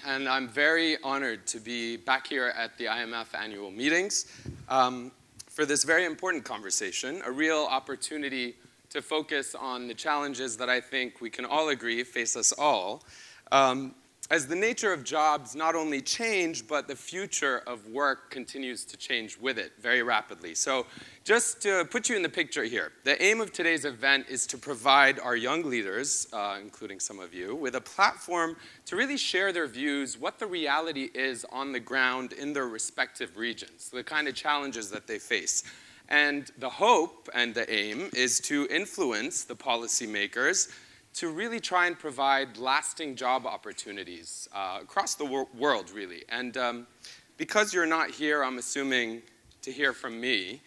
and I'm very honored to be back here at the IMF annual meetings for this very important conversation, a real opportunity to focus on the challenges that I think we can all agree face us all, as the nature of jobs not only change, but the future of work continues to change with it very rapidly. So just to put you in the picture here, the aim of today's event is to provide our young leaders, including some of you, with a platform to really share their views, what the reality is on the ground in their respective regions, the kind of challenges that they face. And the hope and the aim is to influence the policymakers to really try and provide lasting job opportunities across the world, really. And because you're not here, I'm assuming, to hear from me,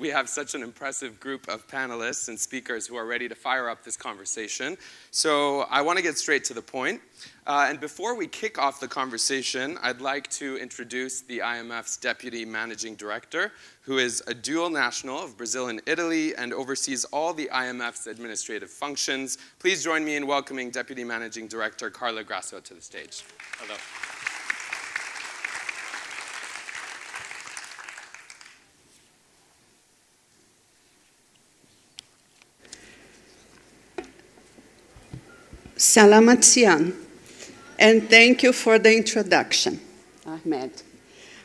we have such an impressive group of panelists and speakers who are ready to fire up this conversation. So I want to get straight to the point. And before we kick off the conversation, I'd like to introduce the IMF's Deputy Managing Director, who is a dual national of Brazil and Italy and oversees all the IMF's administrative functions. Please join me in welcoming Deputy Managing Director Carla Grasso to the stage. Hello. Salamat siang, and thank you for the introduction, Ahmed.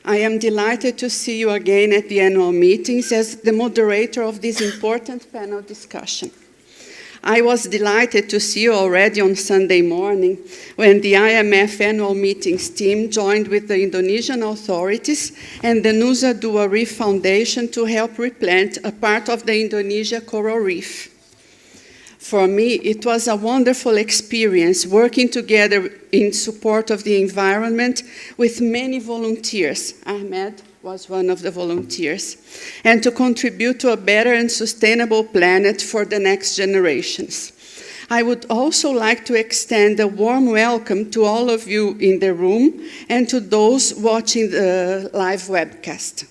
I am delighted to see you again at the annual meetings as the moderator of this important panel discussion. I was delighted to see you already on Sunday morning when the IMF annual meetings team joined with the Indonesian authorities and the Nusa Dua Reef Foundation to help replant a part of the Indonesia coral reef. For me, it was a wonderful experience working together in support of the environment with many volunteers. Ahmed was one of the volunteers, and to contribute to a better and sustainable planet for the next generations. I would also like to extend a warm welcome to all of you in the room and to those watching the live webcast.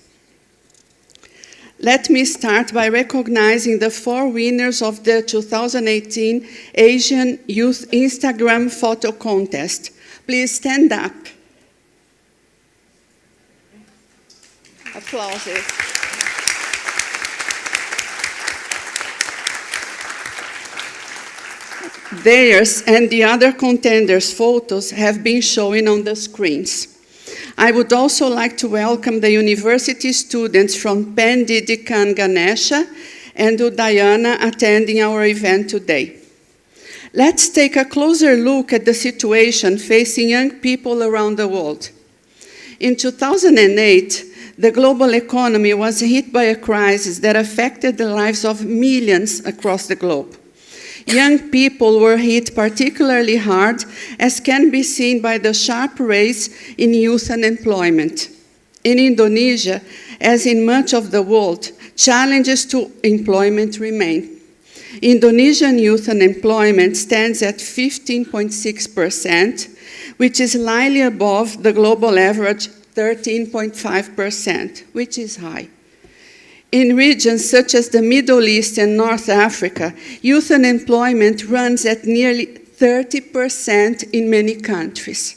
Let me start by recognizing the 4 winners of the 2018 Asian Youth Instagram Photo Contest. Please stand up. Applauses. Theirs and the other contenders' photos have been showing on the screens. I would also like to welcome the university students from Pendidikan Ganesha and Udayana attending our event today. Let's take a closer look at the situation facing young people around the world. In 2008, the global economy was hit by a crisis that affected the lives of millions across the globe. Young people were hit particularly hard, as can be seen by the sharp rise in youth unemployment. In Indonesia, as in much of the world, challenges to employment remain. Indonesian youth unemployment stands at 15.6%, which is slightly above the global average 13.5%, which is high. In regions such as the Middle East and North Africa, youth unemployment runs at nearly 30% in many countries.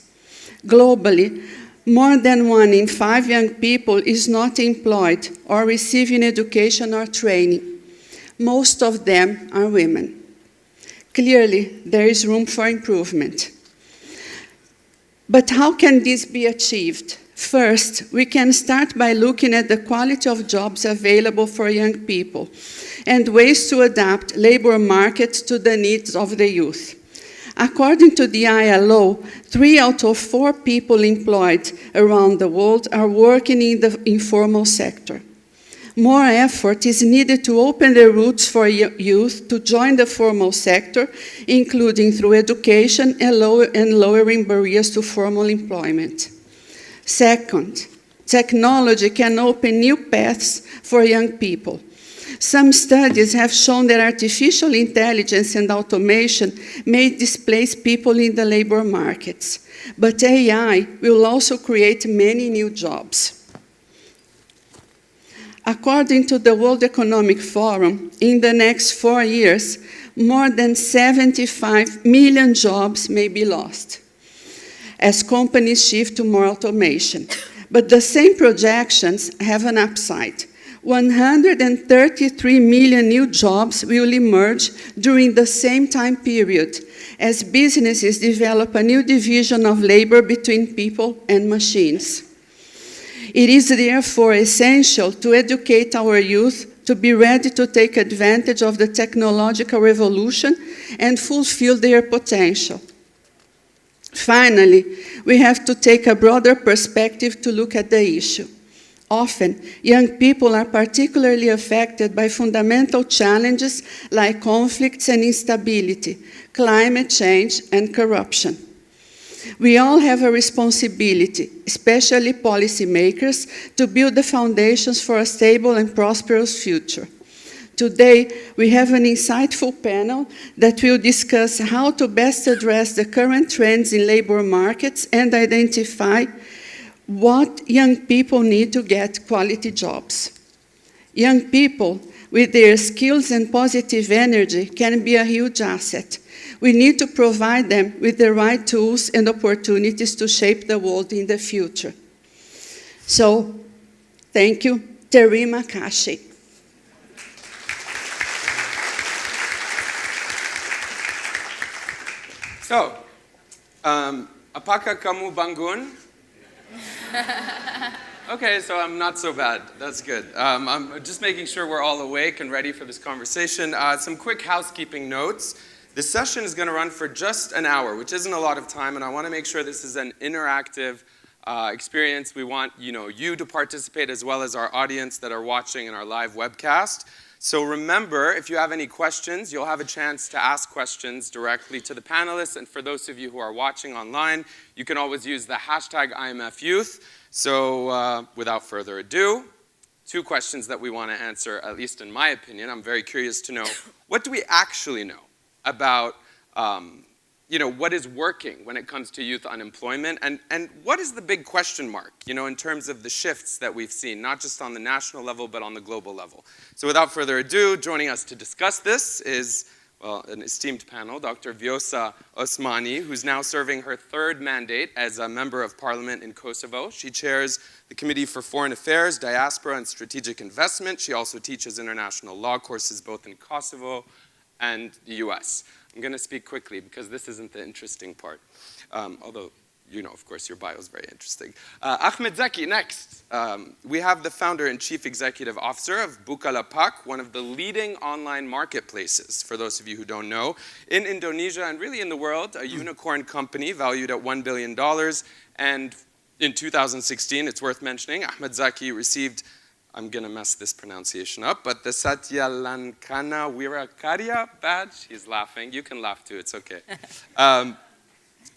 Globally, more than 1 in 5 young people is not employed or receiving education or training. Most of them are women. Clearly, there is room for improvement. But how can this be achieved? First, we can start by looking at the quality of jobs available for young people and ways to adapt labor markets to the needs of the youth. According to the ILO, 3 out of 4 people employed around the world are working in the informal sector. More effort is needed to open the routes for youth to join the formal sector, including through education and lowering barriers to formal employment. Second, technology can open new paths for young people. Some studies have shown that artificial intelligence and automation may displace people in the labor markets, but AI will also create many new jobs. According to the World Economic Forum, in the next 4 years, more than 75 million jobs may be lost. as companies shift to more automation. But the same projections have an upside. 133 million new jobs will emerge during the same time period as businesses develop a new division of labor between people and machines. It is therefore essential to educate our youth to be ready to take advantage of the technological revolution and fulfill their potential. Finally, we have to take a broader perspective to look at the issue. Often, young people are particularly affected by fundamental challenges like conflicts and instability, climate change, and corruption. We all have a responsibility, especially policymakers, to build the foundations for a stable and prosperous future. Today, we have an insightful panel that will discuss how to best address the current trends in labor markets and identify what young people need to get quality jobs. Young people, with their skills and positive energy, can be a huge asset. We need to provide them with the right tools and opportunities to shape the world in the future. So, thank you, Terima kasih. So, apakah kamu bangun? Okay, so I'm not so bad. That's good. I'm just making sure we're all awake and ready for this conversation. Some quick housekeeping notes. This session is going to run for just an hour, which isn't a lot of time, and I want to make sure this is an interactive experience. We want you to participate as well as our audience that are watching in our live webcast. So remember, if you have any questions, you'll have a chance to ask questions directly to the panelists. And for those of you who are watching online, you can always use the hashtag IMFYouth. So without further ado, 2 questions that we want to answer, at least in my opinion. I'm very curious to know, what do we actually know about what is working when it comes to youth unemployment, and what is the big question mark, in terms of the shifts that we've seen, not just on the national level, but on the global level. So without further ado, joining us to discuss this is, well, an esteemed panel, Dr. Vjosa Osmani, who's now serving her 3rd mandate as a member of parliament in Kosovo. She chairs the Committee for Foreign Affairs, Diaspora, and Strategic Investment. She also teaches international law courses both in Kosovo and the US. I'm going to speak quickly because this isn't the interesting part. Although, of course, your bio is very interesting. Ahmed Zaki, next. We have the founder and chief executive officer of Bukalapak, one of the leading online marketplaces, for those of you who don't know, in Indonesia and really in the world, a unicorn company valued at $1 billion. And in 2016, it's worth mentioning, Ahmed Zaki received, I'm going to mess this pronunciation up, but the Satya Lankana Wirakarya badge. He's laughing. You can laugh too. It's okay.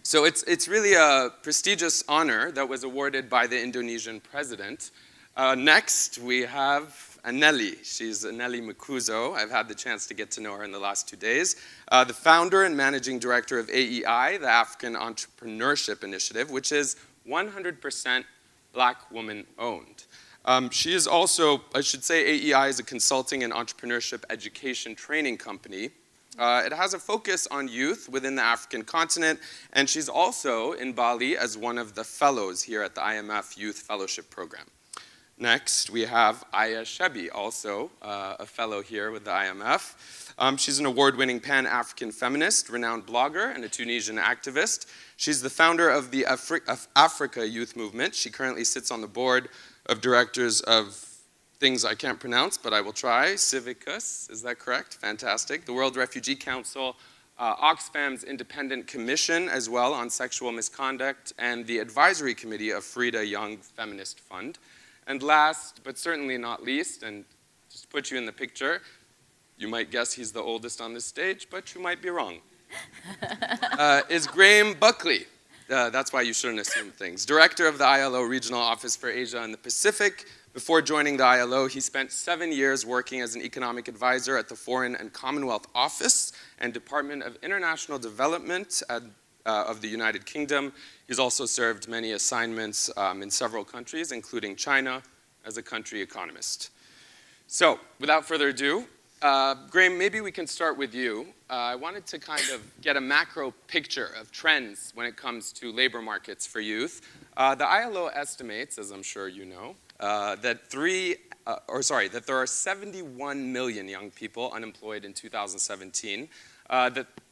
So it's really a prestigious honor that was awarded by the Indonesian president. Next, we have Anneli. She's Anneli Makuzo. I've had the chance to get to know her in the last 2 days. The founder and managing director of AEI, the African Entrepreneurship Initiative, which is 100% Black woman-owned. She is also, I should say, AEI is a consulting and entrepreneurship education training company. It has a focus on youth within the African continent, and she's also in Bali as one of the fellows here at the IMF Youth Fellowship Program. Next, we have Aya Shebi, also a fellow here with the IMF. She's an award-winning Pan-African feminist, renowned blogger, and a Tunisian activist. She's the founder of the Africa Youth Movement. She currently sits on the board of directors of things I can't pronounce, but I will try. Civicus, is that correct? Fantastic. The World Refugee Council, Oxfam's Independent Commission as well on Sexual Misconduct, and the Advisory Committee of Frida Young Feminist Fund. And last, but certainly not least, and just to put you in the picture, you might guess he's the oldest on this stage, but you might be wrong, is Graham Buckley. That's why you shouldn't assume things. Director of the ILO Regional Office for Asia and the Pacific. Before joining the ILO, he spent 7 years working as an economic advisor at the Foreign and Commonwealth Office and Department of International Development of the United Kingdom. He's also served many assignments in several countries, including China, as a country economist. So, without further ado, Graham, maybe we can start with you. I wanted to kind of get a macro picture of trends when it comes to labor markets for youth. The ILO estimates, as I'm sure you know, that there are 71 million young people unemployed in 2017.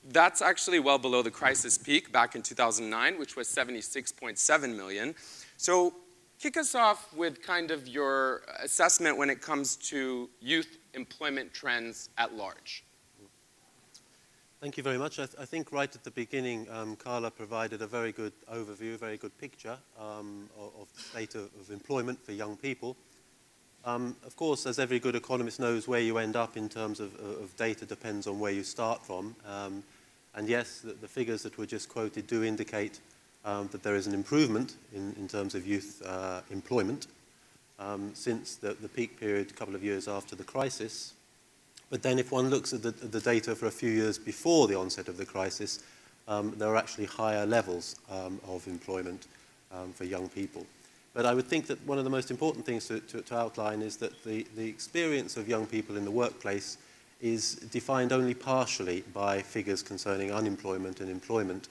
That's actually well below the crisis peak back in 2009, which was 76.7 million. So kick us off with kind of your assessment when it comes to youth employment trends at large. Thank you very much. I think right at the beginning, Carla provided a very good overview, a very good picture of the state of employment for young people. Of course, as every good economist knows, where you end up in terms of data depends on where you start from. And yes, the figures that were just quoted do indicate that there is an improvement in terms of youth employment since the peak period a couple of years after the crisis. But then if one looks at the data for a few years before the onset of the crisis, there are actually higher levels of employment for young people. But I would think that one of the most important things to outline is that the experience of young people in the workplace is defined only partially by figures concerning unemployment and employment.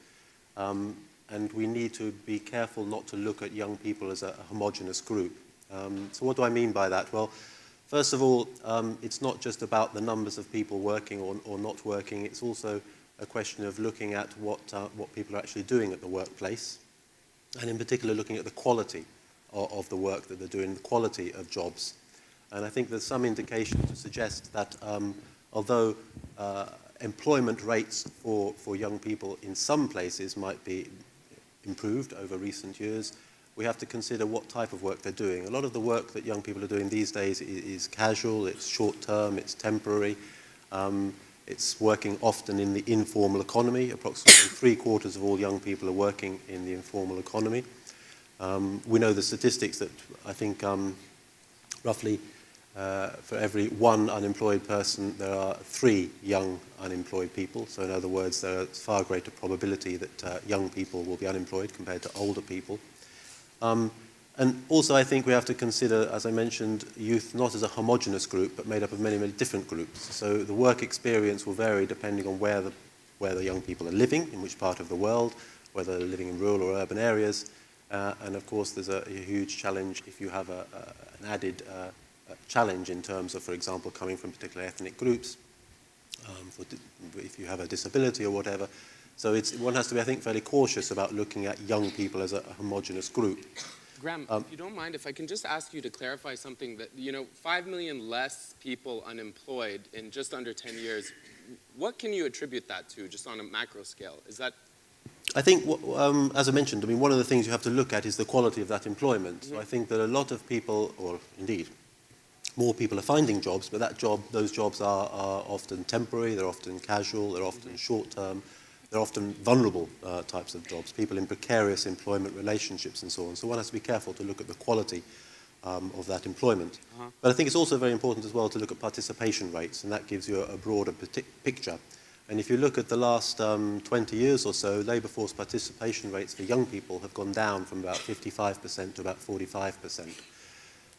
And we need to be careful not to look at young people as a homogeneous group. So what do I mean by that? Well, first of all, it's not just about the numbers of people working or not working. It's also a question of looking at what people are actually doing at the workplace, and in particular looking at the quality of the work that they're doing, the quality of jobs. And I think there's some indication to suggest that although employment rates for young people in some places might be improved over recent years, we have to consider what type of work they're doing. A lot of the work that young people are doing these days is casual, it's short-term, it's temporary. It's working often in the informal economy. Approximately 3/4 of all young people are working in the informal economy. We know the statistics that I think roughly for every one unemployed person, there are 3 young unemployed people. So in other words, there's far greater probability that young people will be unemployed compared to older people. And also I think we have to consider, as I mentioned, youth not as a homogeneous group, but made up of many, many different groups. So the work experience will vary depending on where the young people are living, in which part of the world, whether they're living in rural or urban areas. And of course, there's a huge challenge if you have an added challenge in terms of, for example, coming from particular ethnic groups, if you have a disability or whatever. So one has to be, I think, fairly cautious about looking at young people as a homogeneous group. Graham, if you don't mind, if I can just ask you to clarify something that, 5 million less people unemployed in just under 10 years, what can you attribute that to, just on a macro scale? Is that... I think, as I mentioned, one of the things you have to look at is the quality of that employment. So I think that a lot of people, or indeed, more people are finding jobs, but those jobs are often temporary, they're often casual, they're often short-term, they're often vulnerable types of jobs, people in precarious employment relationships and so on. So one has to be careful to look at the quality of that employment. But I think it's also very important as well to look at participation rates, and that gives you a broader picture. And if you look at the last 20 years or so, labour force participation rates for young people have gone down from about 55% to about 45%.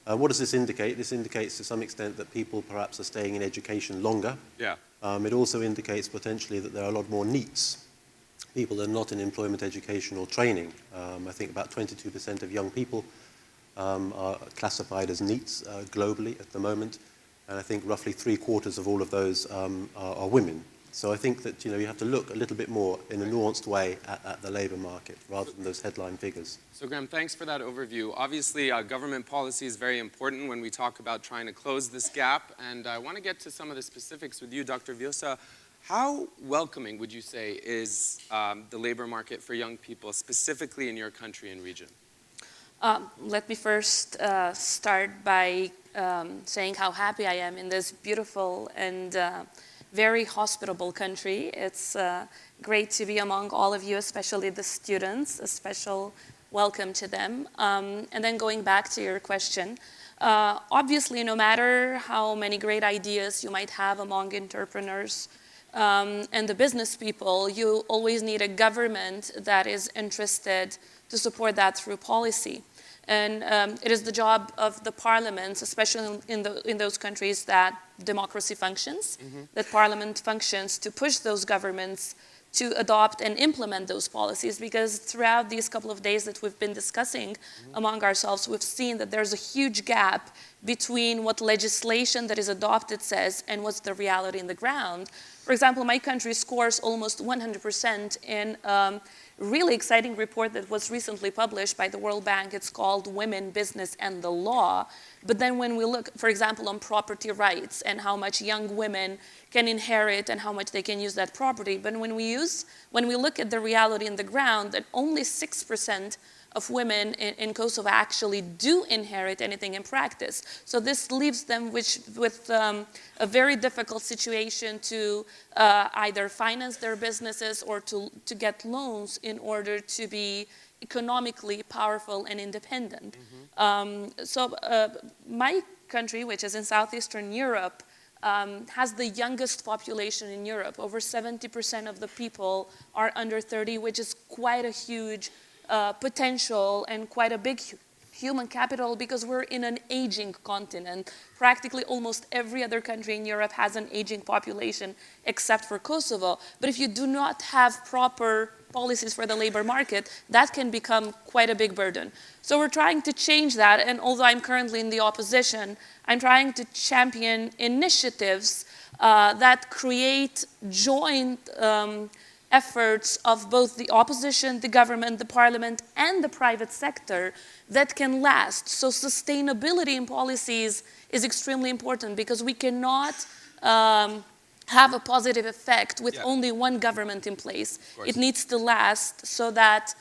What does this indicate? This indicates to some extent that people perhaps are staying in education longer. Yeah. It also indicates potentially that there are a lot more NEETs, people that are not in employment, education or training. I think about 22% of young people are classified as NEETs globally at the moment, and I think roughly 3/4 of all of those are women. So I think that you have to look a little bit more in a nuanced way at the labour market rather than those headline figures. So Graham, thanks for that overview. Obviously, government policy is very important when we talk about trying to close this gap, and I want to get to some of the specifics with you, Dr. Vjosa. How welcoming would you say is the labour market for young people, specifically in your country and region? Let me first start by saying how happy I am in this beautiful and very hospitable country. It's great to be among all of you, especially the students. A special welcome to them. And then going back to your question, obviously no matter how many great ideas you might have among entrepreneurs and the business people, you always need a government that is interested to support that through policy. And it is the job of the parliaments, especially in those countries that democracy functions, that parliament functions to push those governments to adopt and implement those policies, because throughout these couple of days that we've been discussing among ourselves, we've seen that there's a huge gap between what legislation that is adopted says and what's the reality in the ground. For example, my country scores almost 100% in a really exciting report that was recently published by the World Bank. It's called Women, Business, and the Law. But then when we look, for example, on property rights and how much young women can inherit and how much they can use that property, but when we look at the reality in the ground, that only 6% of women in Kosovo actually do inherit anything in practice. So this leaves them with a very difficult situation to either finance their businesses or to get loans in order to be economically powerful and independent. So my country, which is in Southeastern Europe, has the youngest population in Europe. Over 70% of the people are under 30, which is quite a huge potential and quite a big human capital, because we're in an aging continent. Practically almost every other country in Europe has an aging population except for Kosovo. But if you do not have proper policies for the labor market, that can become quite a big burden. So we're trying to change that, and although I'm currently in the opposition, I'm trying to champion initiatives that create joint efforts of both the opposition, the government, the parliament, and the private sector that can last. So sustainability in policies is extremely important, because we cannot have a positive effect with only one government in place. It needs to last so that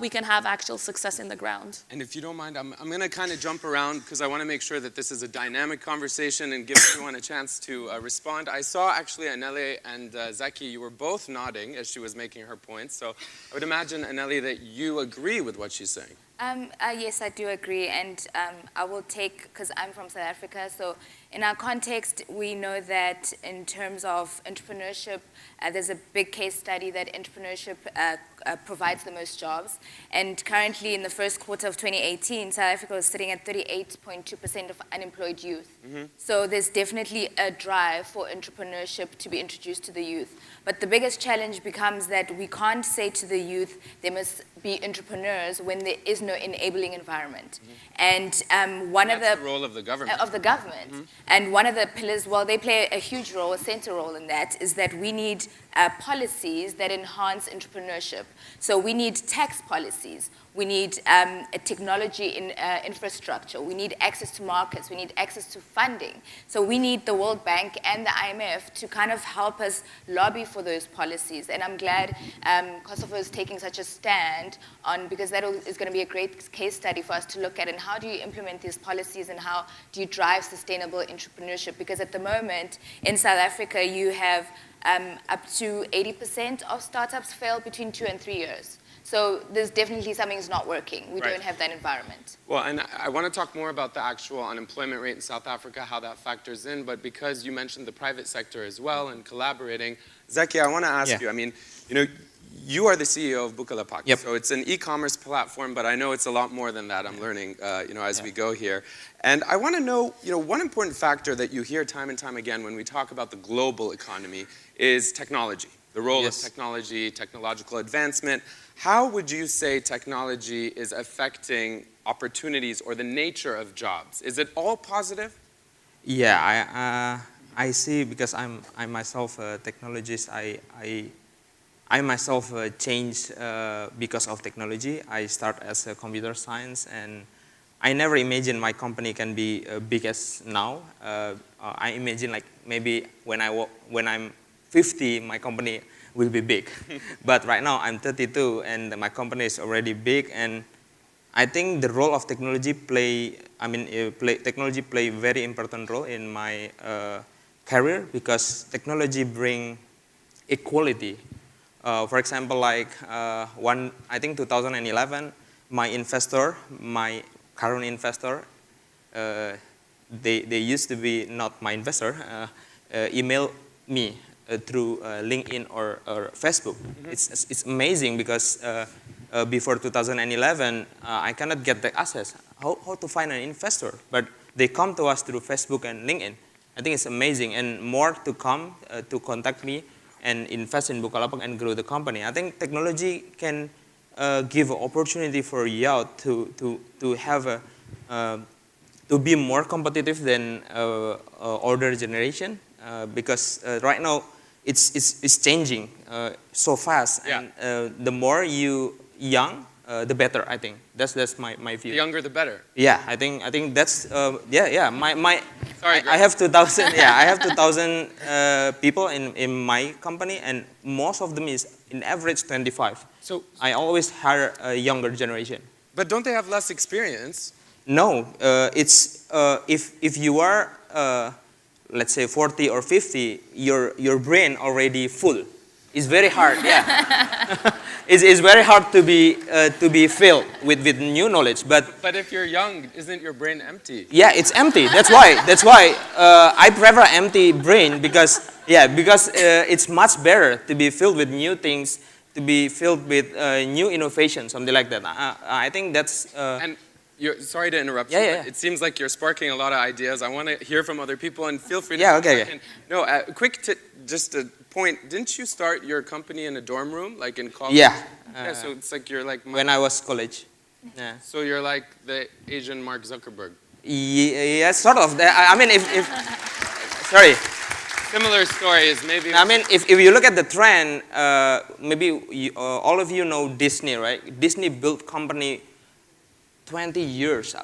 we can have actual success in the ground. And if you don't mind, I'm going to kind of jump around because I want to make sure that this is a dynamic conversation and give everyone a chance to respond. I saw actually Aneli and Zaki, you were both nodding as she was making her points. So I would imagine, Aneli, that you agree with what she's saying. Yes, I do agree, and I will take, because I'm from South Africa, so in our context, we know that in terms of entrepreneurship, there's a big case study that entrepreneurship provides the most jobs. And currently, in the first quarter of 2018, South Africa was sitting at 38.2% of unemployed youth. So there's definitely a drive for entrepreneurship to be introduced to the youth. But the biggest challenge becomes that we can't say to the youth they must be entrepreneurs when there is no enabling environment. And that's the role of the government. And one of the pillars, well, they play a huge role, a center role in that, is that we need policies that enhance entrepreneurship. So we need tax policies. We need a technology infrastructure. We need access to markets. We need access to funding. So we need the World Bank and the IMF to kind of help us lobby for those policies. And I'm glad Kosovo is taking such a stand on, because that is going to be a great case study for us to look at. And how do you implement these policies, and how do you drive sustainable entrepreneurship? Because at the moment in South Africa, you have up to 80% of startups fail between 2 and 3 years. So there's definitely something's not working. We don't have that environment. Well, and I want to talk more about the actual unemployment rate in South Africa, how that factors in, but because you mentioned the private sector as well and collaborating, Zaki, I want to ask you, I mean, you are the CEO of Bukalapak. So it's an e-commerce platform, but I know it's a lot more than that. I'm learning, as we go here. And I want to know, one important factor that you hear time and time again when we talk about the global economy is technology, the role of technology, technological advancement. How would you say technology is affecting opportunities or the nature of jobs? Is it all positive? Yeah, I see, because I'm myself a technologist. I myself changed because of technology. I start as a computer science, and I never imagined my company can be big as now. I imagine like maybe when I'm 50, my company will be big. But right now I'm 32 and my company is already big, and I think the role of technology technology play a very important role in my career, because technology bring equality. For example, like I think 2011, my current investor, they used to be not my investor, email me through LinkedIn or Facebook. It's amazing, because before 2011, I cannot get the access. How to find an investor? But they come to us through Facebook and LinkedIn. I think it's amazing, and more to come to contact me and invest in Bukalapak and grow the company. I think technology can give opportunity for youth to have a to be more competitive than older generation because right now it's changing so fast, Yeah. and the more you young, the better. I think that's my view. The younger, the better. Yeah, I think that's yeah. Sorry, I have 2,000. Yeah, I have 2,000 people in my company, and most of them is in average 25. So, I always hire a younger generation. but don't they have less experience? No, it's if you are let's say 40 or 50, your brain already full. It's very hard. Yeah, it's very hard to be filled with new knowledge. But if you're young, isn't your brain empty? Yeah, it's empty. That's why I prefer empty brain because it's much better to be filled with new things, to be filled with new innovation, something like that. I think that's. And sorry to interrupt you. Yeah. But it seems like you're sparking a lot of ideas. I want to hear from other people, and feel free to. Yeah, okay. No, just a point. Didn't you start your company in a dorm room, like in college? Yeah. Yeah. So it's like you're like. When I was college. Yeah. So you're like the Asian Mark Zuckerberg. Yeah, sort of. I mean, if sorry. Similar stories, maybe. I mean, if you look at the trend, maybe all of you know Disney, right? Disney built company 20 years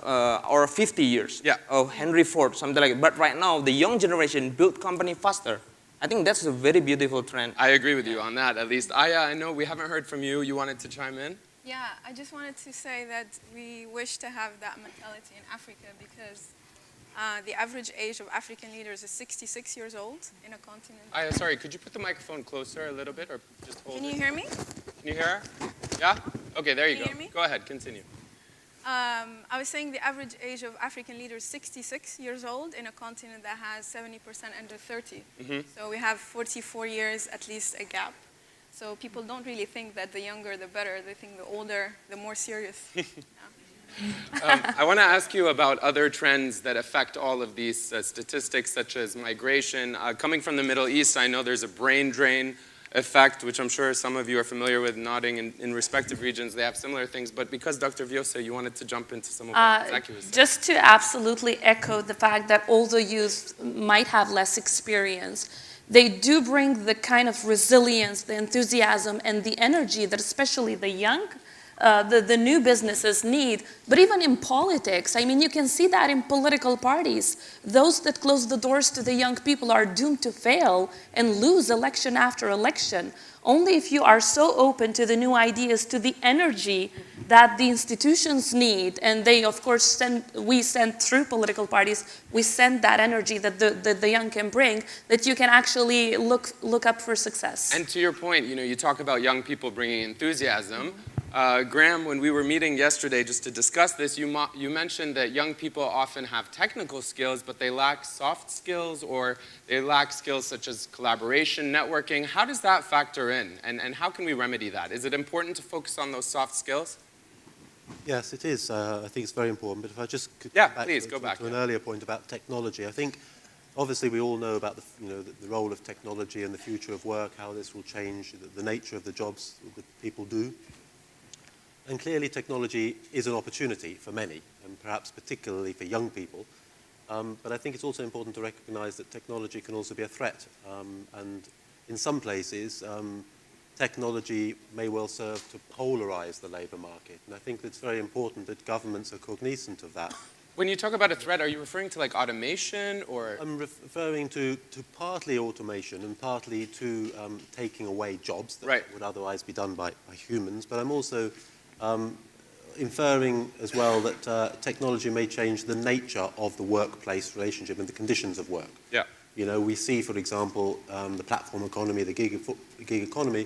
or 50 years. Yeah. Of Henry Ford, something like that. But right now, the young generation build company faster. I think that's a very beautiful trend. I agree with you on that, at least. Aya, I know we haven't heard from you. You wanted to chime in? Yeah, I just wanted to say that we wish to have that mentality in Africa because the average age of African leaders is 66 years old in a continent. Aya, sorry, could you put the microphone closer a little bit, or just hold it? Can you hear me? Can you hear her? Yeah? Okay, there you Can go. you hear me? Go ahead, continue. I was saying the average age of African leaders is 66 years old in a continent that has 70% under 30. So we have 44 years at least a gap. So people don't really think that the younger the better. They think the older, the more serious. I want to ask you about other trends that affect all of these statistics, such as migration. Coming from the Middle East, I know there's a brain drain effect, which I'm sure some of you are familiar with, nodding in respective regions. They have similar things. But because Dr. Vyosa, you wanted to jump into some of what Zaki was saying. Just to absolutely echo the fact that older youth might have less experience, they do bring the kind of resilience, the enthusiasm, and the energy that especially the young, the new businesses need. But even in politics, I mean, you can see that in political parties. Those that close the doors to the young people are doomed to fail and lose election after election. Only if you are so open to the new ideas, to the energy that the institutions need, and they, of course, we send through political parties, we send that energy that the young can bring, that you can actually look up for success. And to your point, you talk about young people bringing enthusiasm. Graham, when we were meeting yesterday just to discuss this, you mentioned that young people often have technical skills, but they lack soft skills, or they lack skills such as collaboration, networking. How does that factor in, and how can we remedy that? Is it important to focus on those soft skills? Yes, it is. I think it's very important. But if I just could go back to an earlier point about technology, I think obviously we all know about the role of technology and the future of work, how this will change the nature of the jobs that people do. And clearly technology is an opportunity for many, and perhaps particularly for young people. But I think it's also important to recognize that technology can also be a threat. And in some places, technology may well serve to polarize the labor market. And I think it's very important that governments are cognizant of that. When you talk about a threat, are you referring to like automation, or? I'm referring to partly automation and partly to taking away jobs that would otherwise be done by humans. But I'm also inferring as well that technology may change the nature of the workplace relationship and the conditions of work. Yeah. We see, for example, the platform economy, the gig economy,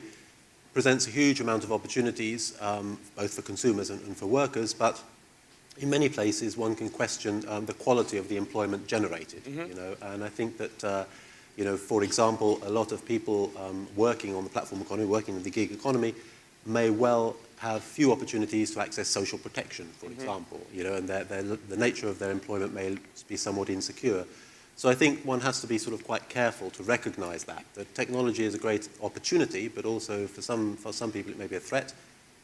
presents a huge amount of opportunities, both for consumers and for workers, but in many places one can question the quality of the employment generated. And I think that, for example, a lot of people working on the platform economy, working in the gig economy, may well have few opportunities to access social protection, for example, you know, and the nature of their employment may be somewhat insecure. So I think one has to be sort of quite careful to recognize that technology is a great opportunity, but also for some people it may be a threat,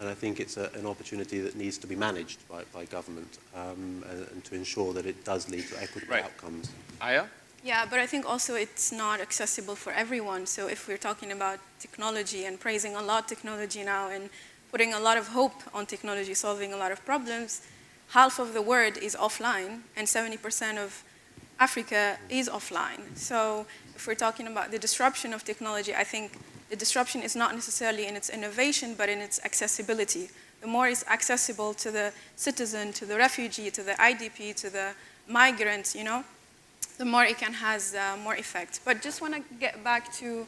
and I think it's an opportunity that needs to be managed by government and to ensure that it does lead to equitable outcomes. Aya? Yeah, but I think also it's not accessible for everyone. So if we're talking about technology and praising a lot technology now and putting a lot of hope on technology solving a lot of problems, half of the world is offline and 70% of Africa is offline. So if we're talking about the disruption of technology, I think the disruption is not necessarily in its innovation, but in its accessibility. The more it's accessible to the citizen, to the refugee, to the IDP, to the migrant, you know, the more it can has more effect. But just want to get back to,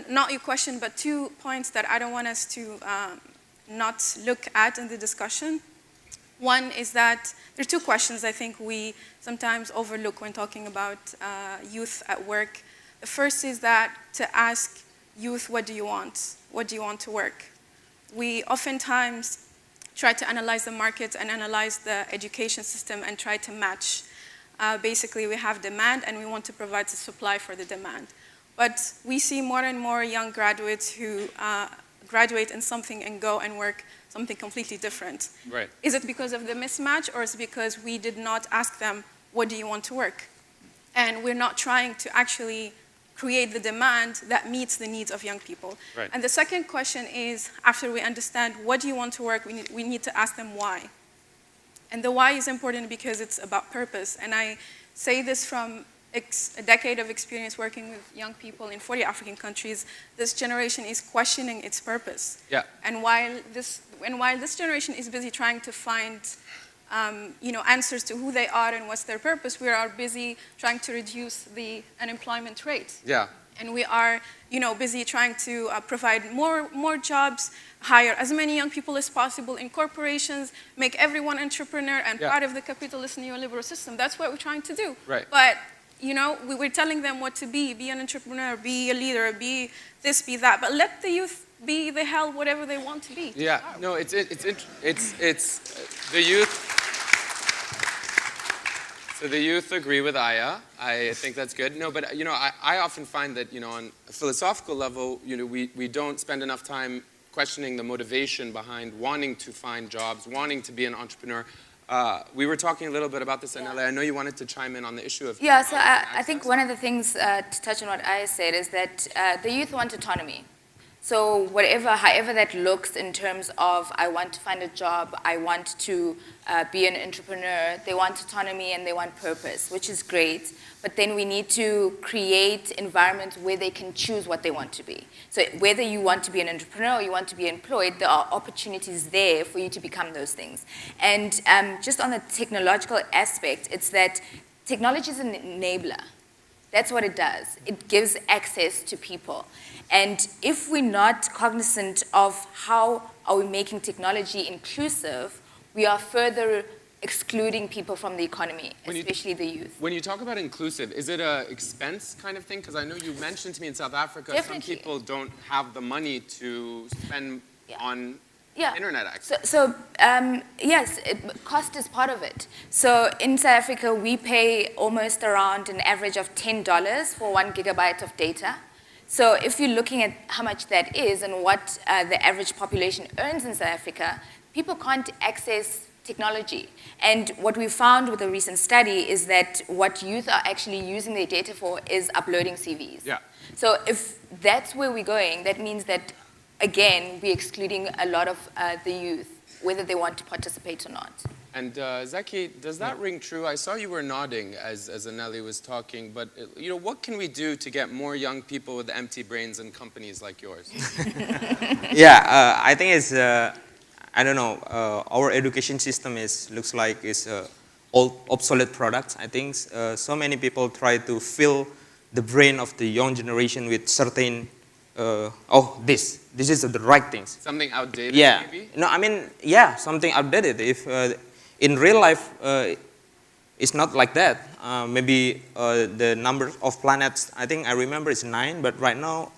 not your question, but 2 points that I don't want us to not look at in the discussion. One is that there are 2 questions I think we sometimes overlook when talking about youth at work. The first is that to ask youth, what do you want? What do you want to work? We oftentimes try to analyze the market and analyze the education system and try to match. Basically, we have demand and we want to provide the supply for the demand. But we see more and more young graduates who graduate in something and go and work something completely different. Right. Is it because of the mismatch, or is it because we did not ask them, what do you want to work? And we're not trying to actually create the demand that meets the needs of young people. Right. And the second question is, after we understand what do you want to work, we need to ask them why. And the why is important because it's about purpose. And I say this from a decade of experience working with young people in 40 African countries. This generation is questioning its purpose. Yeah. And while this generation is busy trying to find answers to who they are and what's their purpose, we are busy trying to reduce the unemployment rate. Yeah. And we are, busy trying to provide more jobs, hire as many young people as possible in corporations, make everyone entrepreneur and part of the capitalist neoliberal system. That's what we're trying to do. Right. But, we're telling them what to be an entrepreneur, be a leader, be this, be that. But let the youth be the hell whatever they want to be. Yeah. No, it's the youth. So the youth agree with Aya. I think that's good. No, but I often find that on a philosophical level, we don't spend enough time questioning the motivation behind wanting to find jobs, wanting to be an entrepreneur. We were talking a little bit about this, Anela. I know you wanted to chime in on the issue of so I think one of the things to touch on what Aya said is that the youth want autonomy. So however that looks in terms of I want to find a job, I want to be an entrepreneur, they want autonomy and they want purpose, which is great. But then we need to create environments where they can choose what they want to be. So whether you want to be an entrepreneur or you want to be employed, there are opportunities there for you to become those things. And just on the technological aspect, it's that technology is an enabler. That's what it does. It gives access to people. And if we're not cognizant of how are we making technology inclusive, we are further excluding people from the economy, especially the youth. When you talk about inclusive, is it an expense kind of thing? Because I know you mentioned to me in South Africa, Definitely. some people don't have the money to spend on internet access. Yes, cost is part of it. So in South Africa, we pay almost around an average of $10 for 1 gigabyte of data. So if you're looking at how much that is and what the average population earns in South Africa, people can't access technology. And what we found with a recent study is that what youth are actually using their data for is uploading CVs. Yeah. So if that's where we're going, that means that, again, we're excluding a lot of the youth, whether they want to participate or not. And Zeki, does that ring true? I saw you were nodding as Aneli was talking, but what can we do to get more young people with empty brains in companies like yours? I think it's, I don't know, our education system looks like it's old, obsolete product. I think so many people try to fill the brain of the young generation with certain, this is the right things. Something outdated, maybe? No, I mean, something outdated. If in real life, it's not like that. Maybe the number of planets, I think I remember it's 9, but right now,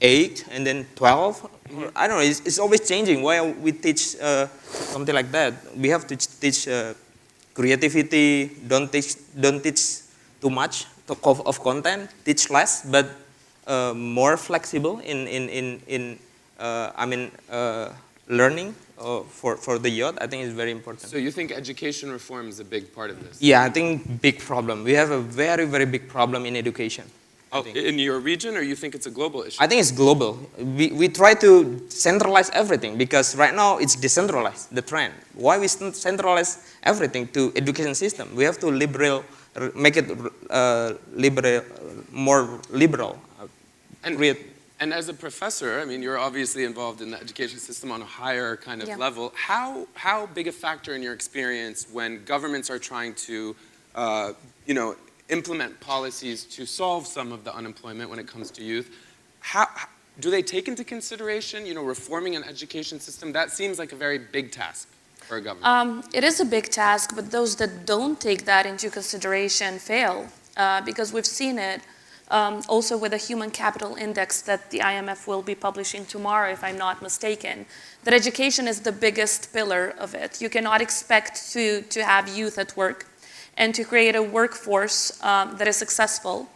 8 and then 12. I don't know, it's always changing. Why we teach something like that? We have to teach creativity, don't teach too much of content, teach less, but more flexible in learning for the youth. I think is very important. So you think education reform is a big part of this? Yeah, I think big problem. We have a very, very big problem in education. Oh, in your region, or you think it's a global issue? I think it's global. We try to centralize everything because right now it's decentralized, the trend. Why we centralize everything to education system? We have to make it more liberal. And as a professor, I mean, you're obviously involved in the education system on a higher kind of level. How big a factor in your experience when governments are trying to, implement policies to solve some of the unemployment when it comes to youth, do they take into consideration, reforming an education system? That seems like a very big task for a government. It is a big task, but those that don't take that into consideration fail, because we've seen it also with the Human Capital Index that the IMF will be publishing tomorrow, if I'm not mistaken, that education is the biggest pillar of it. You cannot expect to have youth at work and to create a workforce that is successful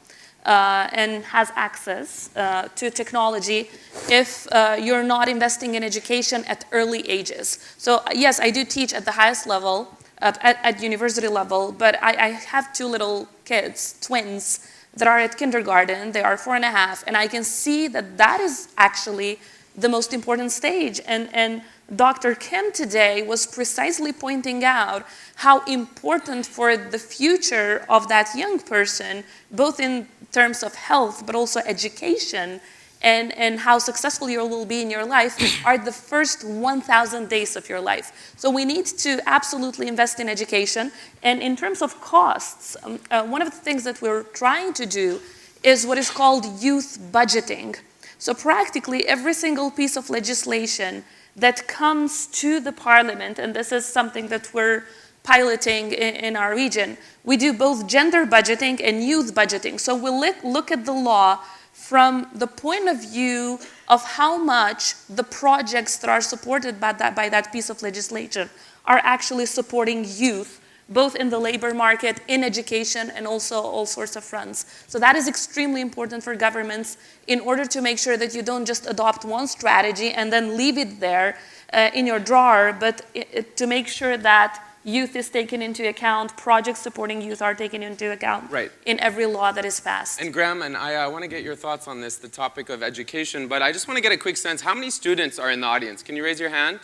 and has access to technology if you're not investing in education at early ages. So yes, I do teach at the highest level, at university level, but I have 2 little kids, twins, that are at kindergarten. They are 4.5, and I can see that is actually the most important stage. And Dr. Kim today was precisely pointing out how important for the future of that young person, both in terms of health, but also education, and how successful you will be in your life, are the first 1,000 days of your life. So we need to absolutely invest in education. And in terms of costs, one of the things that we're trying to do is what is called youth budgeting. So practically every single piece of legislation that comes to the parliament, and this is something that we're piloting in our region, we do both gender budgeting and youth budgeting. So we'll look at the law from the point of view of how much the projects that are supported by that piece of legislation are actually supporting youth, both in the labor market, in education, and also all sorts of fronts. So that is extremely important for governments in order to make sure that you don't just adopt one strategy and then leave it there in your drawer, but to make sure that youth is taken into account, projects supporting youth are taken into account in every law that is passed. And Graham and I want to get your thoughts on this, the topic of education, but I just want to get a quick sense. How many students are in the audience? Can you raise your hand?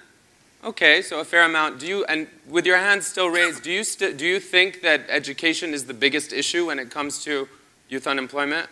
Okay, so a fair amount. And with your hand still raised, do you think that education is the biggest issue when it comes to youth unemployment?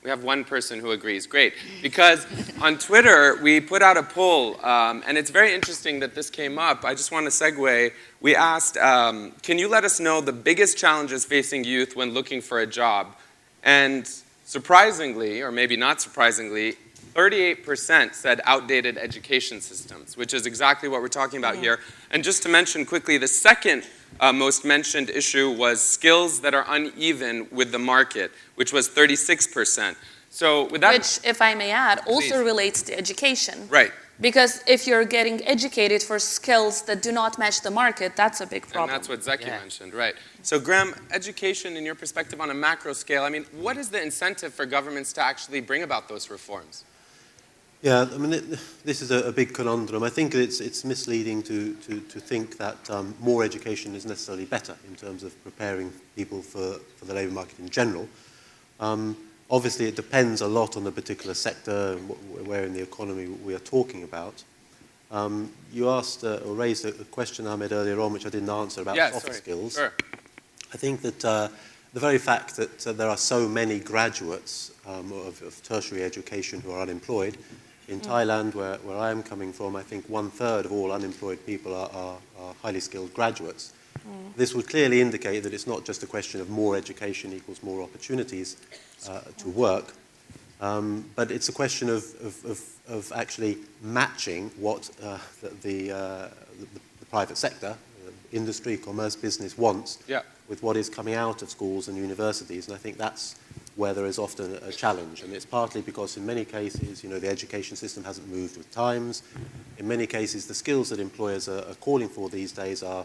We have one person who agrees. Great. Because on Twitter, we put out a poll, and it's very interesting that this came up. I just want to segue. We asked, can you let us know the biggest challenges facing youth when looking for a job? And surprisingly, or maybe not surprisingly, 38% said outdated education systems, which is exactly what we're talking about here. And just to mention quickly, the second most mentioned issue was skills that are uneven with the market, which was 36%. So with that, which, if I may add, also relates to education. Right. Because if you're getting educated for skills that do not match the market, that's a big problem. And that's what Zeki mentioned, right. So Graham, education in your perspective on a macro scale, I mean, what is the incentive for governments to actually bring about those reforms? Yeah, I mean, this is a big conundrum. I think it's misleading to think that more education is necessarily better in terms of preparing people for the labour market in general. Obviously, it depends a lot on the particular sector and where in the economy we are talking about. You asked or raised a question, Ahmed, earlier on, which I didn't answer, about soft skills. Sure. I think that the very fact that there are so many graduates of tertiary education who are unemployed, in Thailand, where I am coming from, I think 1/3 of all unemployed people are highly skilled graduates. This would clearly indicate that it's not just a question of more education equals more opportunities to work, but it's a question of actually matching what the private sector, industry, commerce, business wants with what is coming out of schools and universities. And I think that's where there is often a challenge. And it's partly because in many cases, the education system hasn't moved with times. In many cases, the skills that employers are calling for these days are,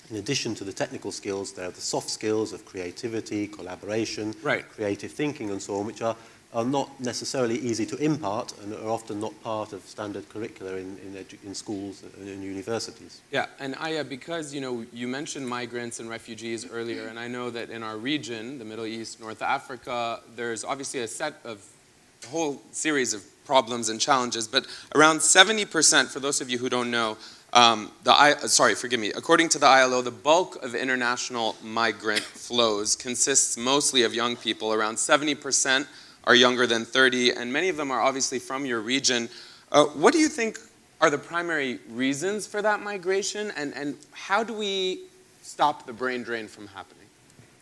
in addition to the technical skills, there are the soft skills of creativity, collaboration, creative thinking, and so on, which are not necessarily easy to impart and are often not part of standard curricula in schools and in universities. Yeah, and Aya, because you mentioned migrants and refugees earlier, and I know that in our region, the Middle East, North Africa, there's obviously a whole series of problems and challenges, but around 70%, for those of you who don't know, according to the ILO, the bulk of international migrant flows consists mostly of young people. Around 70% are younger than 30, and many of them are obviously from your region. What do you think are the primary reasons for that migration, and how do we stop the brain drain from happening?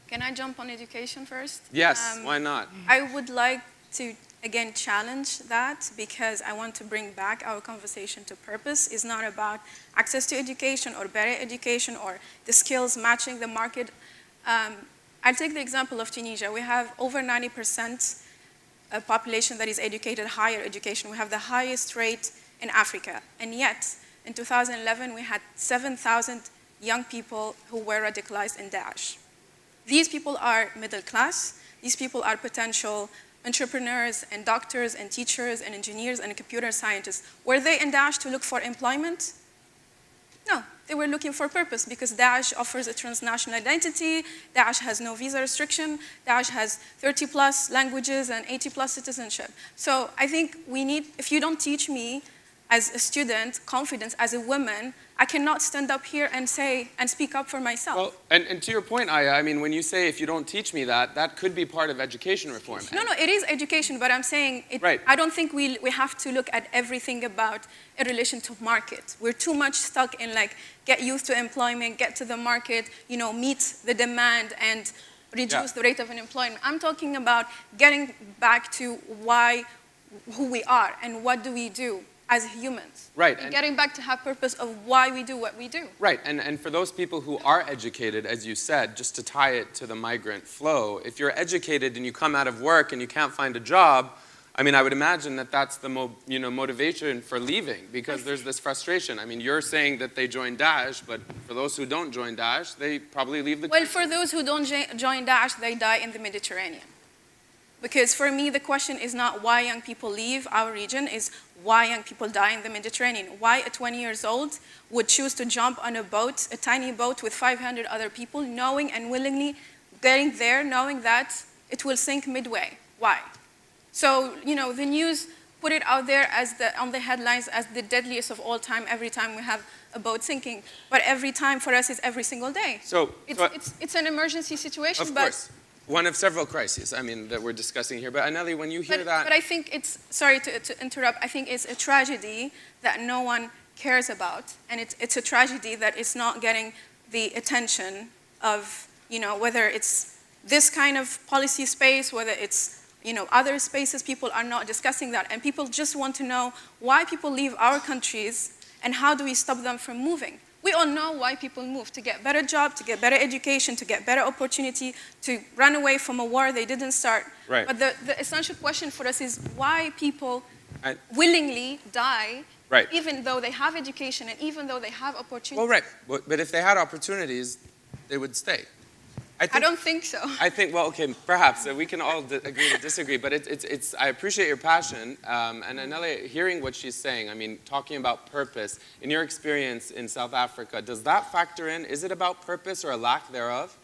Can I jump on education first? Yes, why not? I would like to, again, challenge that, because I want to bring back our conversation to purpose. It's not about access to education or better education or the skills matching the market. I'll take the example of Tunisia. We have over 90% a population that is educated, higher education. We have the highest rate in Africa. And yet, in 2011, we had 7,000 young people who were radicalized in Daesh. These people are middle class. These people are potential entrepreneurs and doctors and teachers and engineers and computer scientists. Were they in Daesh to look for employment? No, they were looking for purpose, because Daesh offers a transnational identity. Daesh has no visa restriction. Daesh has 30 plus languages and 80 plus citizenship. So I think we need, if you don't teach me as a student confidence, as a woman, I cannot stand up here and say and speak up for myself. Well, and to your point, Aya, I mean, when you say if you don't teach me that, that could be part of education reform. No, it is education, but I'm saying I don't think we have to look at everything about in relation to market. We're too much stuck in get youth to employment, get to the market, meet the demand and reduce the rate of unemployment. I'm talking about getting back to who we are and what do we do as humans. Right. And getting back to have purpose of why we do what we do. Right, and for those people who are educated, as you said, just to tie it to the migrant flow, if you're educated and you come out of work and you can't find a job, I mean, I would imagine that that's the motivation for leaving, because there's this frustration. I mean, you're saying that they join Daesh, but for those who don't join Daesh, they probably leave the country. Well, for those who don't join Daesh, they die in the Mediterranean. Because for me, the question is not why young people leave our region, is why young people die in the Mediterranean. Why a 20 years old would choose to jump on a boat, a tiny boat with 500 other people, knowing and willingly getting there, knowing that it will sink midway. Why? So, the news put it out there on the headlines as the deadliest of all time, every time we have a boat sinking. But every time for us is every single day. So it's an emergency situation. Of course. One of several crises, that we're discussing here. But Anneli, when you hear that... But I think it's, sorry to interrupt, I think it's a tragedy that no one cares about. And it's a tragedy that it's not getting the attention of, whether it's this kind of policy space, whether it's, other spaces, people are not discussing that. And people just want to know why people leave our countries and how do we stop them from moving. We all know why people move: to get better job, to get better education, to get better opportunity, to run away from a war they didn't start. Right. But the essential question for us is why people willingly die, even though they have education and even though they have opportunity. Well, right. But if they had opportunities, they would stay. I don't think so. I think, well, okay, perhaps. We can all agree to disagree, but I appreciate your passion. And Anneli, hearing what she's saying, I mean, talking about purpose, in your experience in South Africa, does that factor in? Is it about purpose or a lack thereof?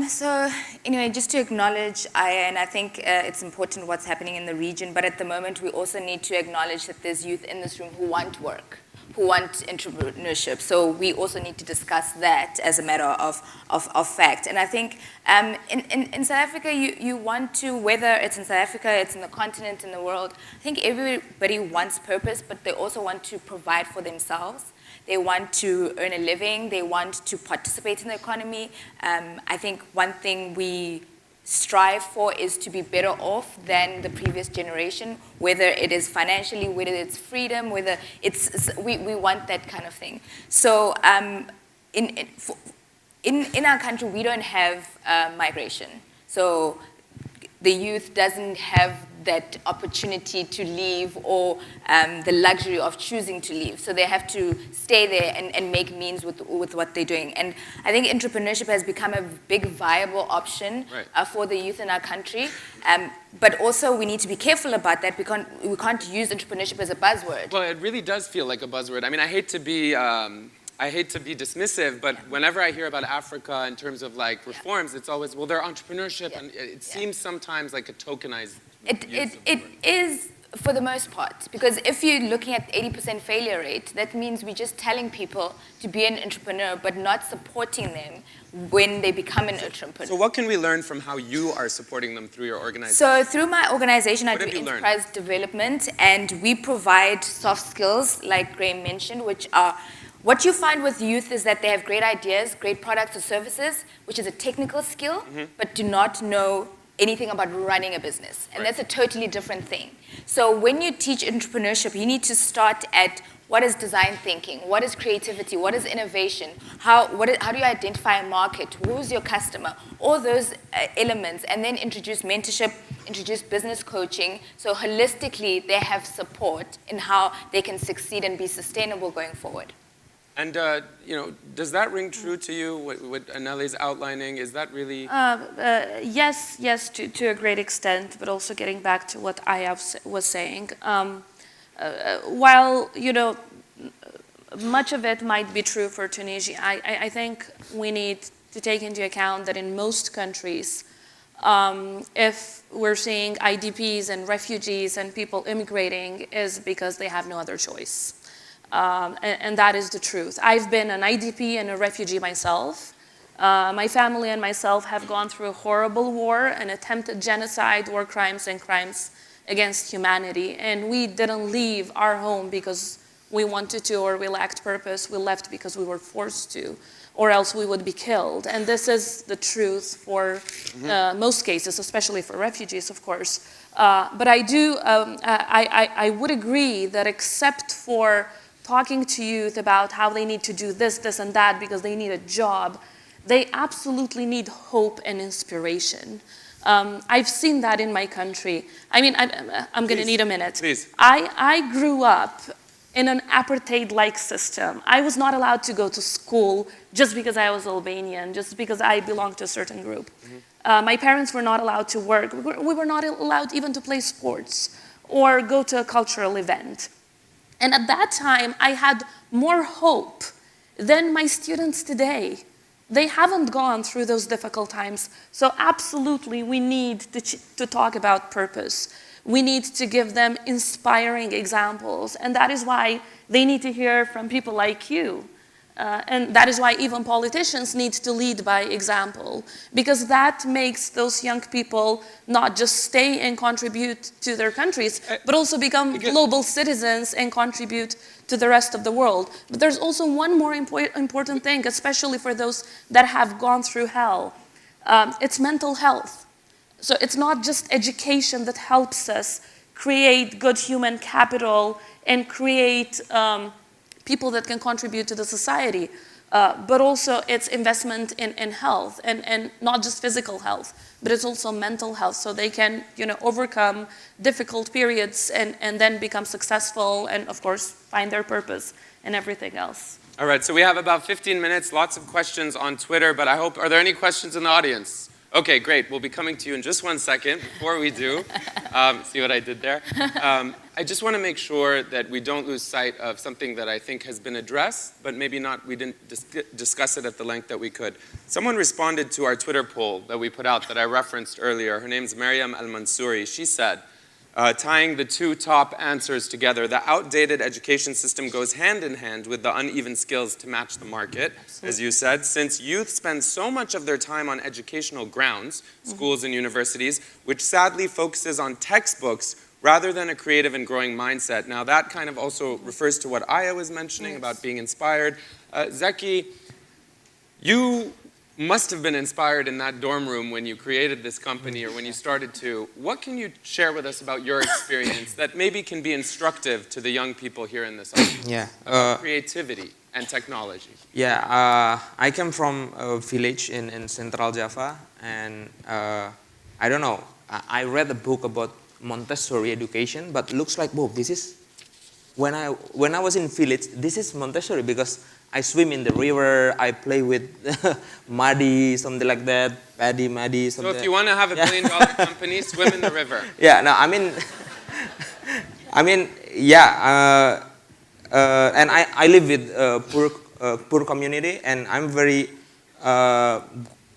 So, anyway, just to acknowledge, and I think it's important what's happening in the region, but at the moment we also need to acknowledge that there's youth in this room who want work, who want entrepreneurship. So we also need to discuss that as a matter of fact. And I think in South Africa, you want to, whether it's in South Africa, it's in the continent, in the world, I think everybody wants purpose, but they also want to provide for themselves. They want to earn a living. They want to participate in the economy. I think one thing we strive for is to be better off than the previous generation, whether it is financially, whether it's freedom, whether we want that kind of thing. So in our country, we don't have migration. So the youth doesn't have that opportunity to leave or the luxury of choosing to leave. So they have to stay there and make means with what they're doing. And I think entrepreneurship has become a big viable option for the youth in our country. But also we need to be careful about that. We can't use entrepreneurship as a buzzword. Well, it really does feel like a buzzword. I mean, I hate to be dismissive, but whenever I hear about Africa in terms of like reforms, it's always, well, they're entrepreneurship, and it seems sometimes like a tokenized It is for the most part, because if you're looking at 80% failure rate, that means we're just telling people to be an entrepreneur, but not supporting them when they become an entrepreneur. So what can we learn from how you are supporting them through your organization? So through my organization, I do you enterprise development, and we provide soft skills, like Graham mentioned, which are, what you find with youth is that they have great ideas, great products or services, which is a technical skill, but do not know anything about running a business. And that's a totally different thing. So when you teach entrepreneurship, you need to start at what is design thinking, what is creativity, what is innovation, how do you identify a market, who's your customer, all those elements, and then introduce mentorship, introduce business coaching, so holistically they have support in how they can succeed and be sustainable going forward. And, does that ring true to you, what Annelie's outlining? Is that really? Yes, to a great extent, but also getting back to what Aya was saying. While, much of it might be true for Tunisia, I think we need to take into account that in most countries, if we're seeing IDPs and refugees and people immigrating, is because they have no other choice. And that is the truth. I've been an IDP and a refugee myself. My family and myself have gone through a horrible war, an attempted genocide, war crimes, and crimes against humanity. And we didn't leave our home because we wanted to or we lacked purpose. We left because we were forced to, or else we would be killed. And this is the truth for most cases, especially for refugees, of course. But I would agree that except for talking to youth about how they need to do this, and that because they need a job, they absolutely need hope and inspiration. I've seen that in my country. I mean, I'm going to need a minute. Please. I grew up in an apartheid-like system. I was not allowed to go to school just because I was Albanian, just because I belonged to a certain group. My parents were not allowed to work. We were not allowed even to play sports or go to a cultural event. And at that time, I had more hope than my students today. They haven't gone through those difficult times. So absolutely, we need to talk about purpose. We need to give them inspiring examples. And that is why they need to hear from people like you. And that is why even politicians need to lead by example, because that makes those young people not just stay and contribute to their countries, but also become global citizens and contribute to the rest of the world. But there's also one more important thing, especially for those that have gone through hell. It's mental health. So it's not just education that helps us create good human capital and create people that can contribute to the society, but also it's investment in health, and not just physical health, but it's also mental health, so they can overcome difficult periods and then become successful and, of course, find their purpose and everything else. All right, so we have about 15 minutes, lots of questions on Twitter, but are there any questions in the audience? Okay, great. We'll be coming to you in just 1 second. Before we do, see what I did there? I just want to make sure that we don't lose sight of something that I think has been addressed, but maybe not, we didn't discuss it at the length that we could. Someone responded to our Twitter poll that we put out that I referenced earlier. Her name's Mariam Al-Mansouri. She said, tying the two top answers together, the outdated education system goes hand in hand with the uneven skills to match the market, as you said, since youth spend so much of their time on educational grounds, schools and universities, which sadly focuses on textbooks rather than a creative and growing mindset. Now that kind of also refers to what Aya was mentioning about being inspired. Zeki, you must have been inspired in that dorm room when you created this company or when you started to. What can you share with us about your experience that maybe can be instructive to the young people here in this audience about creativity and technology? Yeah, I come from a village in Central Java, and I don't know, I read a book about Montessori education, but looks like, whoa, this is, when I was in village, this is Montessori because I swim in the river, I play with muddy, something like that, paddy, muddy, something. So if you want to have a $1 billion company, swim in the river. Yeah, no, I mean, yeah, and I live with poor community, and I'm very, I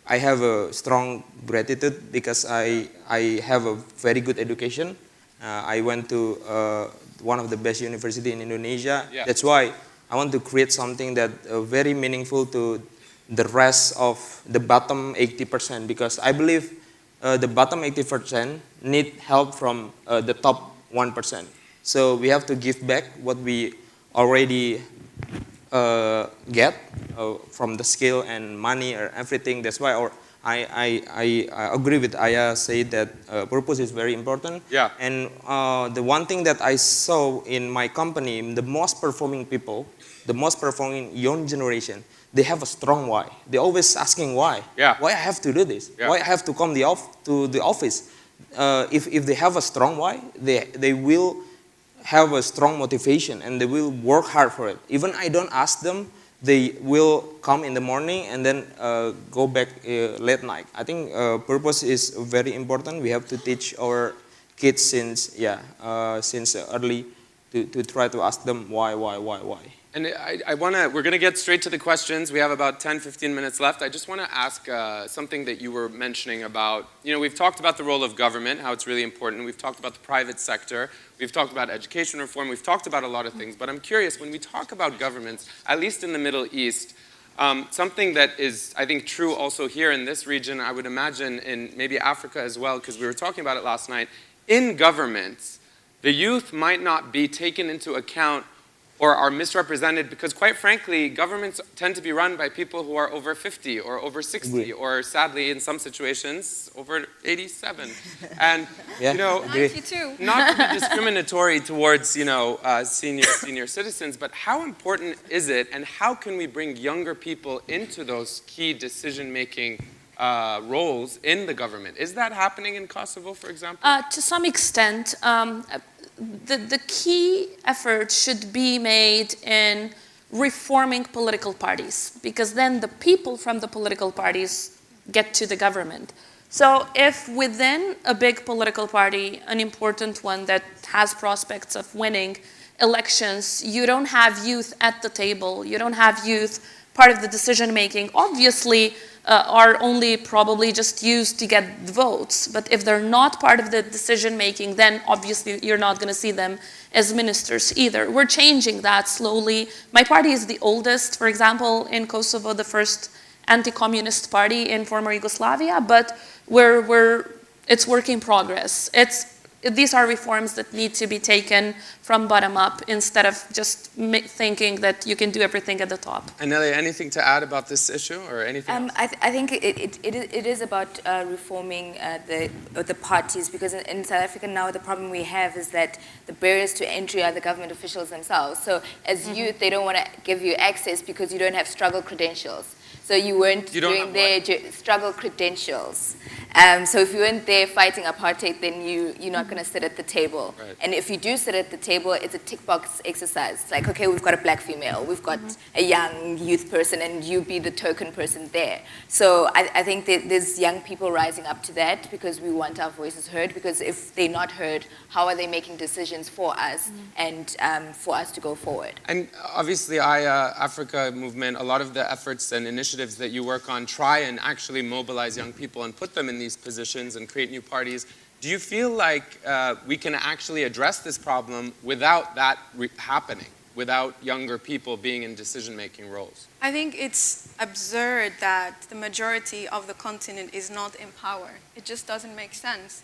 have a strong gratitude because I have a very good education. I went to one of the best university in Indonesia. Yeah. That's why I want to create something that very meaningful to the rest of the bottom 80%, because I believe the bottom 80% need help from the top 1%. So we have to give back what we already get from the skill and money or everything. That's why I agree with Aya say that purpose is very important. Yeah. And the one thing that I saw in my company, the most performing people, the most performing young generation, they have a strong why. They're always asking why. Yeah. Why I have to do this? Yeah. Why I have to come to the office? If they have a strong why, they will have a strong motivation and they will work hard for it. Even I don't ask them, they will come in the morning and then go back late night. I think purpose is very important. We have to teach our kids since early to try to ask them why. And we're going to get straight to the questions. We have about 10, 15 minutes left. I just want to ask something that you were mentioning about, we've talked about the role of government, how it's really important. We've talked about the private sector. We've talked about education reform. We've talked about a lot of things. But I'm curious, when we talk about governments, at least in the Middle East, something that is, I think, true also here in this region, I would imagine in maybe Africa as well, because we were talking about it last night, in governments, the youth might not be taken into account or are misrepresented because, quite frankly, governments tend to be run by people who are over 50 or over 60 or, sadly, in some situations, over 87. And, 92. not to be discriminatory towards, senior citizens, but how important is it and how can we bring younger people into those key decision-making roles in the government? Is that happening in Kosovo, for example? To some extent. The key effort should be made in reforming political parties, because then the people from the political parties get to the government. So if within a big political party, an important one that has prospects of winning elections, you don't have youth at the table, you don't have youth part of the decision making, obviously are only probably just used to get the votes. But if they're not part of the decision making, then obviously you're not going to see them as ministers either. We're changing that slowly. My party is the oldest, for example, in Kosovo, the first anti-communist party in former Yugoslavia, but it's work in progress. These are reforms that need to be taken from bottom up instead of just thinking that you can do everything at the top. Anelia, anything to add about this issue or anything else? I think it is about reforming the parties, because in South Africa now the problem we have is that the barriers to entry are the government officials themselves. So as youth, they don't want to give you access because you don't have struggle credentials. So you weren't doing their struggle credentials. So if you weren't there fighting apartheid, then you're not going to sit at the table. Right. And if you do sit at the table, it's a tick box exercise. It's like, okay, we've got a black female, we've got a young youth person, and you be the token person there. So I think that there's young people rising up to that because we want our voices heard, because if they're not heard, how are they making decisions for us and for us to go forward? And obviously, Africa movement, a lot of the efforts and initiatives that you work on try and actually mobilize young people and put them in these positions and create new parties. Do you feel like we can actually address this problem without that happening, without younger people being in decision-making roles? I think it's absurd that the majority of the continent is not in power. It just doesn't make sense.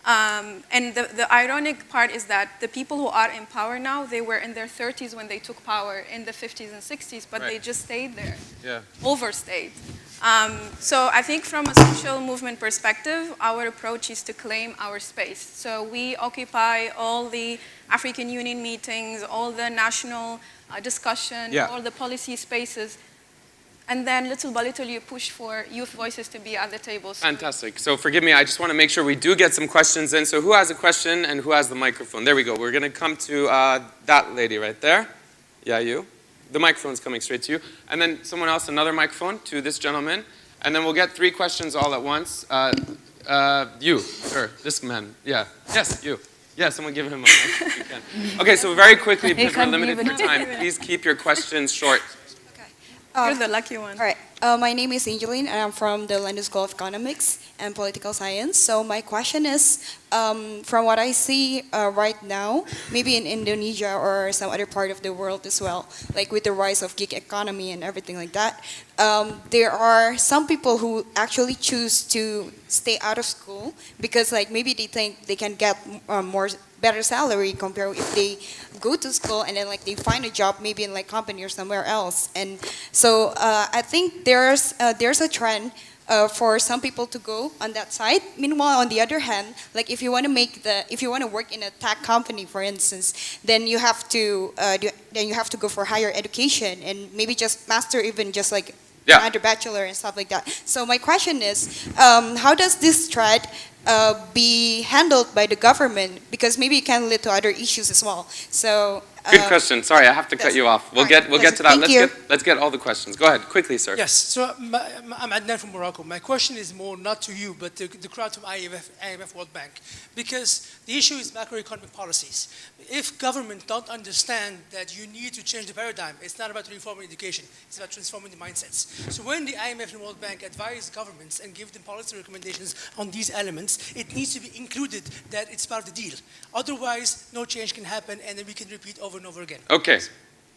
And the ironic part is that the people who are in power now, they were in their 30s when they took power in the 50s and 60s, but they just stayed there, overstayed. So I think from a social movement perspective, our approach is to claim our space. So we occupy all the African Union meetings, all the national discussion, all the policy spaces. And then little by little, you push for youth voices to be at the table. So Fantastic. So forgive me, I just want to make sure we do get some questions in. So who has a question and who has the microphone? There we go. We're going to come to that lady right there. Yeah, you. The microphone's coming straight to you. And then someone else, another microphone to this gentleman. And then we'll get 3 questions all at once. You, sir, this man. Yeah. Yes, you. Yeah, someone give him a mic if you can. Okay, so very quickly, because we're limited for time, please keep your questions short. you're the lucky one. All right. My name is Angeline, and I'm from the London School of Economics and Political Science. So my question is, from what I see right now, maybe in Indonesia or some other part of the world as well, like with the rise of gig economy and everything like that, there are some people who actually choose to stay out of school because like maybe they think they can get better salary compared if they go to school and then like they find a job maybe in like company or somewhere else. And so I think there's a trend for some people to go on that side. Meanwhile, on the other hand, like if you want to work in a tech company, for instance, then you have to go for higher education and maybe just master even just like under bachelor and stuff like that. So my question is, how does this trend be handled by the government? Because maybe it can lead to other issues as well. So Good question. Sorry, I have to cut you off. We'll get to that. Thank you. Let's get all the questions. Go ahead, quickly, sir. Yes, so I'm Adnan from Morocco. My question is more not to you, but the crowd from IMF World Bank. Because the issue is macroeconomic policies. If government don't understand that you need to change the paradigm, it's not about reforming education, it's about transforming the mindsets. So when the IMF and World Bank advise governments and give them policy recommendations on these elements, it needs to be included that it's part of the deal. Otherwise, no change can happen and then we can repeat over and over again. Okay.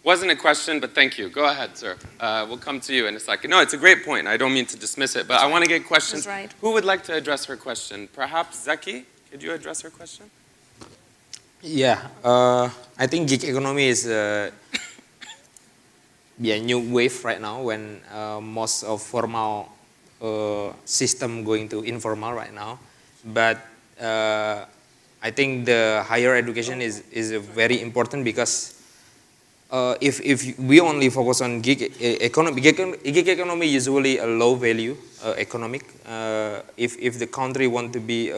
Wasn't a question, but thank you. Go ahead, sir. We'll come to you in a second. No, it's a great point. I don't mean to dismiss it, but I want to get questions. That's right. Who would like to address her question? Perhaps Zaki? Could you address her question? Yeah, I think gig economy is a new wave right now when most of formal system going to informal right now. But I think the higher education is very important because if we only focus on gig economy usually a low value economic. If the country want to be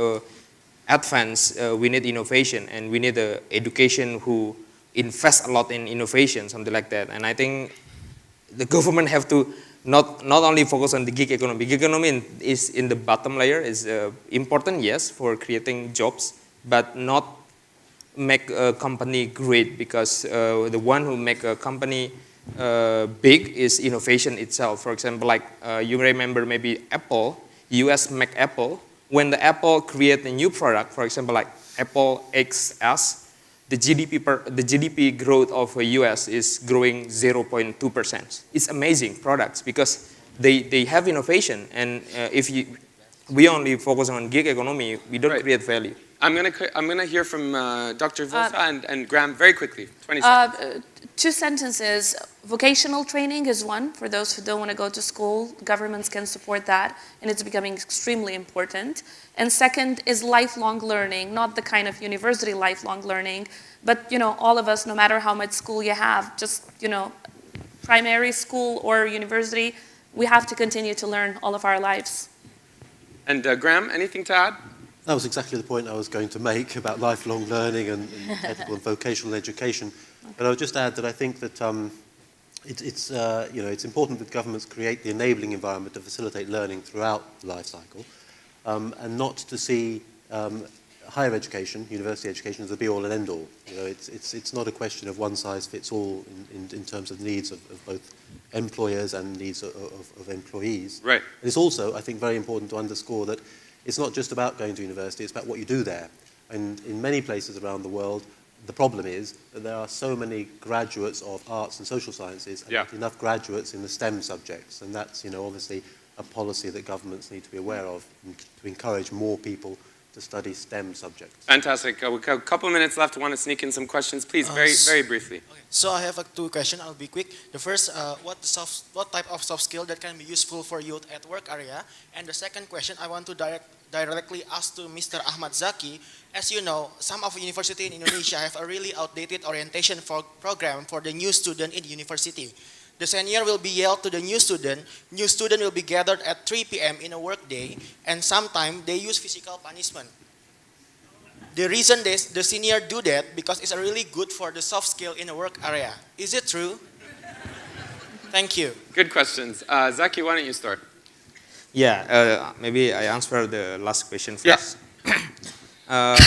advanced, we need innovation and we need education who invest a lot in innovation, something like that. And I think the government have to not only focus on the gig economy. Gig economy is in the bottom layer, is important, yes, for creating jobs, but not make a company great, because the one who make a company big is innovation itself. For example, like you remember maybe Apple, US make Apple. When the Apple create a new product, for example, like Apple XS, the GDP growth of US is growing 0.2%. It's amazing products because they have innovation, and if we only focus on gig economy, we don't create value. I'm gonna hear from Dr. Volta and Graham very quickly. 20 seconds. 2 sentences. Vocational training is one. For those who don't want to go to school, governments can support that, and it's becoming extremely important. And second is lifelong learning, not the kind of university lifelong learning, but all of us, no matter how much school you have, just primary school or university, we have to continue to learn all of our lives. And Graham, anything to add? That was exactly the point I was going to make about lifelong learning and technical and vocational education. But I would just add that I think that it's important that governments create the enabling environment to facilitate learning throughout the life cycle, and not to see higher education, university education, as the be-all and end-all. It's not a question of one size fits all in terms of needs of both employers and needs of employees. Right. And it's also, I think, very important to underscore that it's not just about going to university, it's about what you do there. And in many places around the world, the problem is that there are so many graduates of arts and social sciences and not enough graduates in the STEM subjects. And that's, obviously a policy that governments need to be aware of, to encourage more people to study STEM subjects. Fantastic. We have a couple minutes left. I want to sneak in some questions. Please, very briefly. Okay. So I have 2 questions. I'll be quick. The first, what type of soft skill that can be useful for youth at work area? And the second question, I want to directly ask to Mr. Ahmad Zaki. As you know, some of universities in Indonesia have a really outdated orientation program for the new student in the university. The senior will be yelled to the new student will be gathered at 3 p.m. in a work day, and sometimes they use physical punishment. The reason the senior do that because it's really good for the soft skill in a work area. Is it true? Thank you. Good questions. Zaki, why don't you start? Yeah, maybe I answer the last question first. Yeah.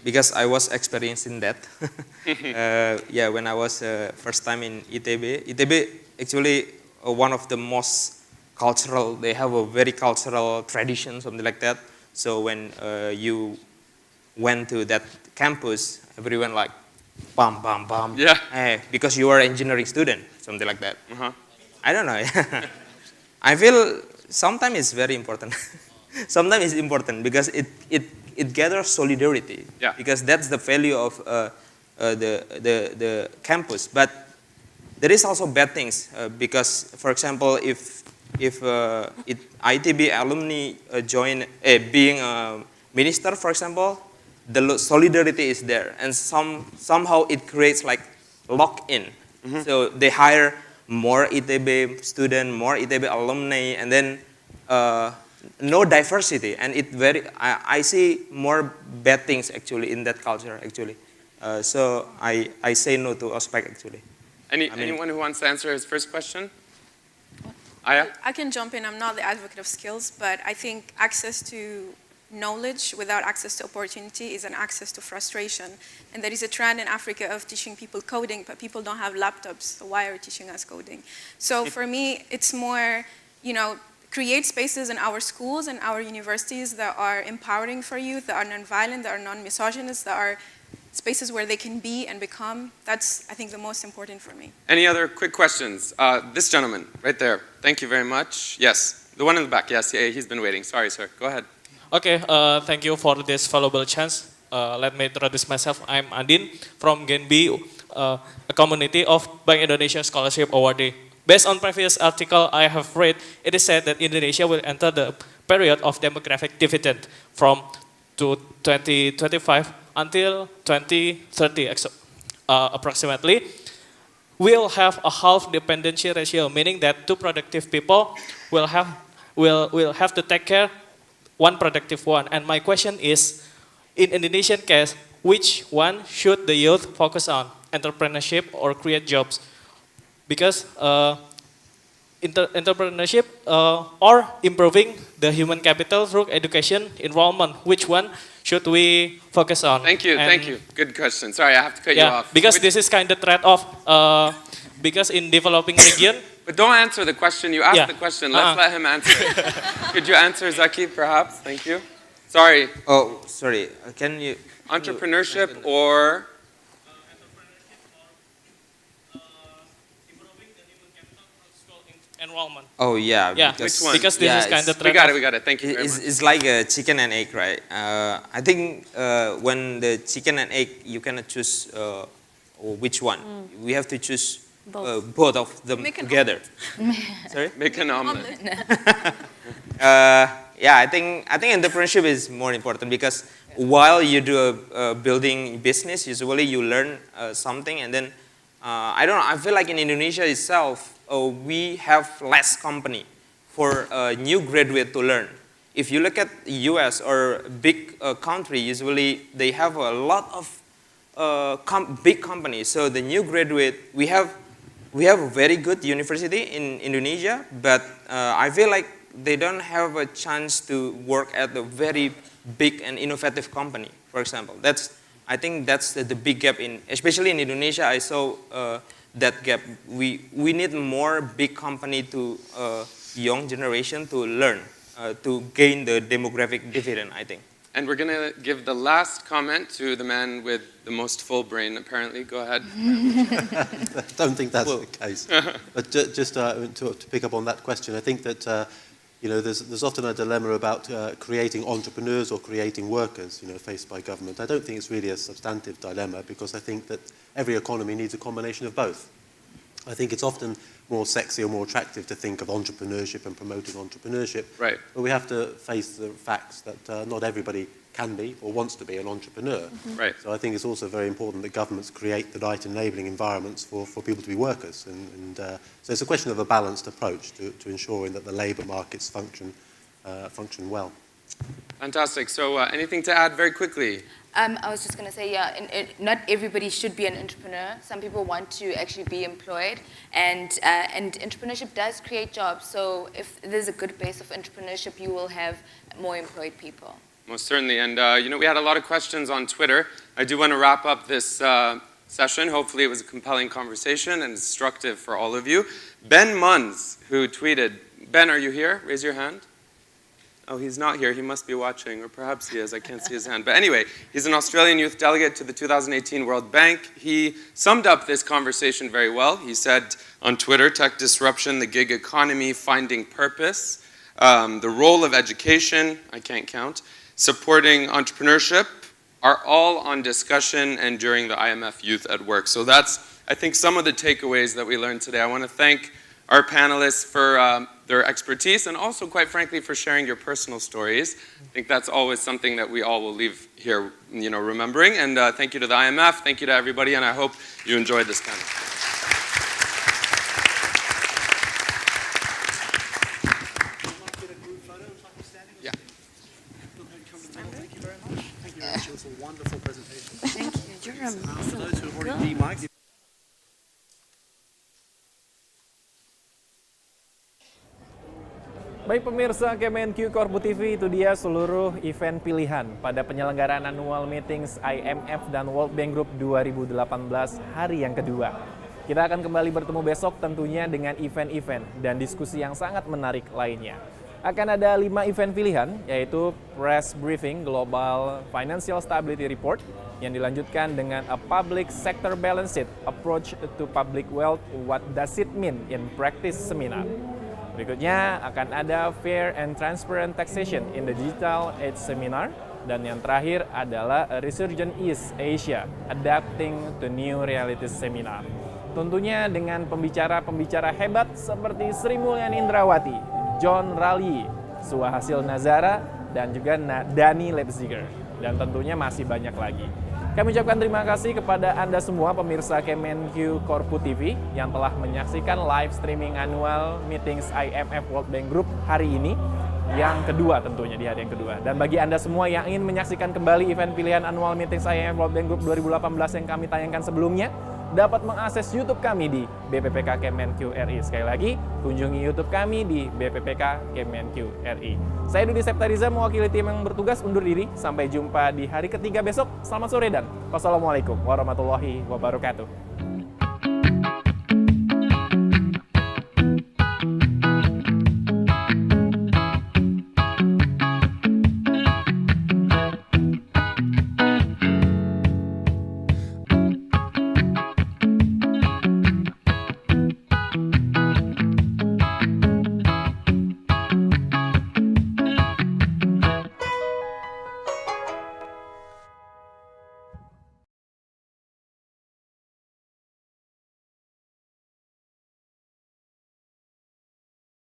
Because I was experiencing that. Yeah, when I was first time in ITB actually one of the most cultural, they have a very cultural tradition, something like that. So when you went to that campus, everyone like, bam, bam, bam. Yeah. Because you are an engineering student, something like that. Uh-huh. I don't know. I feel sometimes it's very important. Sometimes it's important because it gathers solidarity. Yeah. Because that's the value of the campus. But there is also bad things because, for example, if ITB alumni join being a minister, for example, the solidarity is there, and somehow it creates like lock-in. Mm-hmm. So they hire more ITB student, more ITB alumni, and then no diversity, and I see more bad things actually in that culture actually. So I say no to OSPEC actually. Anyone who wants to answer his first question? Aya? I can jump in. I'm not the advocate of skills, but I think access to knowledge without access to opportunity is an access to frustration. And there is a trend in Africa of teaching people coding, but people don't have laptops, so why are you teaching us coding? So for me, it's more, create spaces in our schools and our universities that are empowering for youth, that are nonviolent, that are non-misogynist, that are spaces where they can be and become. That's, I think, the most important for me. Any other quick questions? This gentleman, right there. Thank you very much. Yes, the one in the back. Yes, yeah, he's been waiting. Sorry, sir. Go ahead. Okay, thank you for this valuable chance. Let me introduce myself. I'm Andin from Genbi, a community of Bank Indonesia Scholarship Awardee. Based on previous article I have read, it is said that Indonesia will enter the period of demographic dividend from 2025 until 2030 approximately. We'll have a half dependency ratio, meaning that two productive people will have to take care one productive one. And my question is, in Indonesian case, which one should the youth focus on? Entrepreneurship or create jobs? Because entrepreneurship or improving the human capital through education, enrollment, which one should we focus on? Thank you, thank you. Good question. Sorry, I have to cut you off. Because this is kind of trade-off. Because in developing region, but don't answer the question. You asked the question. Let's let him answer it. Could you answer, Zaki, perhaps? Thank you. Sorry. Oh, sorry. Can you? Entrepreneurship or? improving the human capital through school enrollment. Oh yeah. Yeah. Which one? Because this is kind of we got it. We got it. Thank you very much. It's like a chicken and egg, right? I think when the chicken and egg, you cannot choose which one. We have to choose both of them together. Sorry? Make an omelet. Yeah, I think entrepreneurship is more important because while you do a building business, usually you learn something, and then I don't know. I feel like in Indonesia itself, we have less company for a new graduate to learn. If you look at U.S. or big country, usually they have a lot of big companies. So the new graduate, we have a very good university in Indonesia, but I feel like they don't have a chance to work at a very big and innovative company, for example. I think that's the big gap especially in Indonesia. I saw that gap. We need more big company to young generation to learn, to gain the demographic dividend, I think. And we're going to give the last comment to the man with the most full brain, apparently. Go ahead. I don't think that's the case. But just to pick up on that question, I think that there's often a dilemma about creating entrepreneurs or creating workers, faced by government. I don't think it's really a substantive dilemma because I think that every economy needs a combination of both. I think it's often more sexy or more attractive to think of entrepreneurship and promoting entrepreneurship. Right. But we have to face the facts that not everybody can be or wants to be an entrepreneur. Right. So I think it's also very important that governments create the right enabling environments for people to be workers. So it's a question of a balanced approach to ensuring that the labour markets function well. Fantastic. So anything to add very quickly? I was just going to say, not everybody should be an entrepreneur. Some people want to actually be employed, and entrepreneurship does create jobs. So if there's a good base of entrepreneurship, you will have more employed people. Most certainly. And we had a lot of questions on Twitter. I do want to wrap up this session. Hopefully it was a compelling conversation and instructive for all of you. Ben Munns, who tweeted, Ben, are you here? Raise your hand. Oh, he's not here. He must be watching, or perhaps he is. I can't see his hand. But anyway, he's an Australian youth delegate to the 2018 World Bank. He summed up this conversation very well. He said on Twitter, tech disruption, the gig economy, finding purpose, the role of education, I can't count, supporting entrepreneurship are all on discussion and during the IMF Youth at Work. So that's, I think, some of the takeaways that we learned today. I want to thank our panelists for their expertise and also, quite frankly, for sharing your personal stories. I think that's always something that we all will leave here, remembering. And thank you to the IMF, thank you to everybody, and I hope you enjoyed this panel. Yeah. Thank you very much. Thank you, Rachel, for a wonderful presentation. Thank you. You're amazing. For those who have already de-mic'd, Baik pemirsa Kemenkeu Corpu TV, itu dia seluruh event pilihan pada penyelenggaraan annual meetings IMF dan World Bank Group 2018 hari yang kedua. Kita akan kembali bertemu besok tentunya dengan event-event dan diskusi yang sangat menarik lainnya. Akan ada 5 event pilihan, yaitu Press Briefing Global Financial Stability Report, yang dilanjutkan dengan A Public Sector Balance Sheet Approach to Public Wealth, What Does It Mean in Practice Seminar. Berikutnya akan ada Fair and Transparent Taxation in the Digital Age Seminar. Dan yang terakhir adalah Resurgent East Asia, Adapting to New Realities Seminar. Tentunya dengan pembicara-pembicara hebat seperti Sri Mulyani Indrawati, John Raleigh, Suhasil Nazara, dan juga Dani Lepziger. Dan tentunya masih banyak lagi. Kami ucapkan terima kasih kepada Anda semua pemirsa Kemenkeu Corpu TV yang telah menyaksikan live streaming annual meetings IMF World Bank Group hari ini, yang kedua tentunya di hari yang kedua. Dan bagi Anda semua yang ingin menyaksikan kembali event pilihan annual meetings IMF World Bank Group 2018 yang kami tayangkan sebelumnya, dapat mengakses YouTube kami di BPPK Kemenkeu RI. Sekali lagi, kunjungi YouTube kami di BPPK Kemenkeu RI. Saya Dudi Septariza mewakili tim yang bertugas undur diri. Sampai jumpa di hari ketiga besok. Selamat sore dan wassalamualaikum warahmatullahi wabarakatuh.